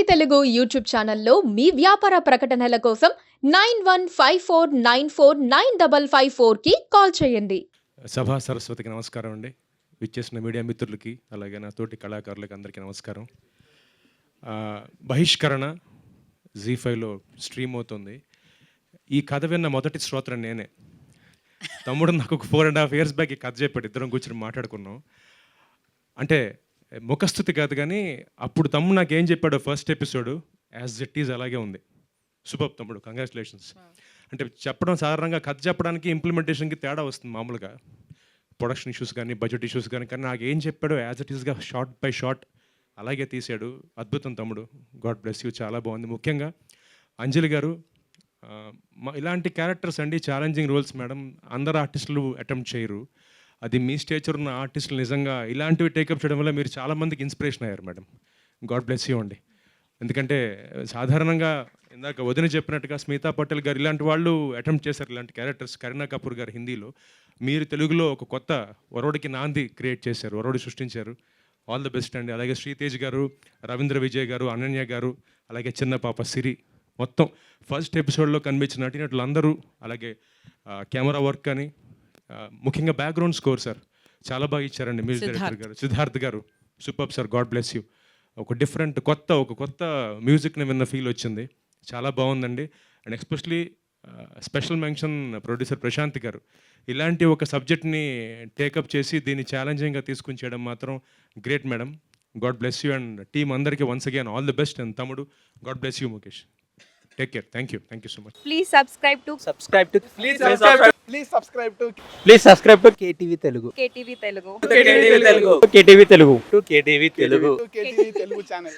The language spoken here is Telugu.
తెలుగు యూట్యూబ్ ఛానల్లో మీ వ్యాపార ప్రకటనల కోసం 9154949554 కి కాల్ చేయండి. సభా సరస్వతికి నమస్కారం అండి. విచ్చేసిన మీడియా మిత్రులకి అలాగే నా తోటి కళాకారులకి అందరికీ నమస్కారం. బహిష్కరణ జీ5లో స్ట్రీమ్ అవుతుంది. ఈ కథ విన్న మొదటి శ్రోతను నేనే. తమ్ముడు నాకు ఒక 4.5 years బ్యాక్ ఈ కథ చెప్పాడు. ఇద్దరం కూర్చొని మాట్లాడుకున్నాం. అంటే ముఖస్థుతి కాదు కానీ అప్పుడు తమ్ముడు నాకు ఏం చెప్పాడో first episode as it is అలాగే ఉంది. సూపర్ తమ్ముడు, కంగ్రాచులేషన్స్. అంటే చెప్పడం సాధారణంగా కథ చెప్పడానికి ఇంప్లిమెంటేషన్కి తేడా వస్తుంది మామూలుగా, ప్రొడక్షన్ ఇష్యూస్ కానీ బడ్జెట్ ఇష్యూస్ కానీ. కానీ నాకు ఏం చెప్పాడో యాజ్ ఇట్ ఈస్గా షార్ట్ బై షార్ట్ అలాగే తీసాడు. అద్భుతం తమ్ముడు, గాడ్ బ్లెస్ యూ. చాలా బాగుంది. ముఖ్యంగా అంజలి గారు, ఇలాంటి క్యారెక్టర్స్ అండి ఛాలెంజింగ్ రోల్స్ మేడం. అందరు ఆర్టిస్టులు అటెంప్ట్ చేయరు. అది మీ స్టేచర్ ఉన్న ఆర్టిస్టులు నిజంగా ఇలాంటివి టేకప్ చేయడం వల్ల మీరు చాలామందికి ఇన్స్పిరేషన్ అయ్యారు మేడం. గాడ్ బ్లెస్ యూ అండి. ఎందుకంటే సాధారణంగా ఇందాక వదిన చెప్పినట్టుగా స్మితా పటేల్ గారు ఇలాంటి వాళ్ళు అటెంప్ట్ చేశారు ఇలాంటి క్యారెక్టర్స్. కరీనా కపూర్ గారు హిందీలో, మీరు తెలుగులో ఒక కొత్త వరవడికి నాంది క్రియేట్ చేశారు, వరవడి సృష్టించారు. ఆల్ ది బెస్ట్ అండి. అలాగే శ్రీతేజ్ గారు, రవీంద్ర విజయ్ గారు, అనన్య గారు, అలాగే చిన్న పాప సిరి, మొత్తం ఫస్ట్ ఎపిసోడ్లో కనిపించిన నటినట్లు అందరూ, అలాగే కెమెరా వర్క్ అని, ముఖ్యంగా బ్యాక్గ్రౌండ్ స్కోర్ సార్ చాలా బాగా ఇచ్చారండి. మ్యూజిక్ డైరెక్టర్ గారు సిద్ధార్థ్ గారు, super sir, God bless you. ఒక డిఫరెంట్ కొత్త మ్యూజిక్ని విన్న ఫీల్ వచ్చింది. చాలా బాగుందండి. And especially special mention producer Prashanth గారు. ఇలాంటి ఒక సబ్జెక్ట్ని టేకప్ చేసి దీన్ని ఛాలెంజింగ్గా తీసుకుని చేయడం మాత్రం great madam. God bless you. And team అందరికీ once again all the best. And తమ్ముడు, God bless you. Mukesh, take care. Thank you so much. Please subscribe to KTV Telugu. KTV Telugu. KTV Telugu. KTV Telugu. KTV Telugu. KTV Telugu channel.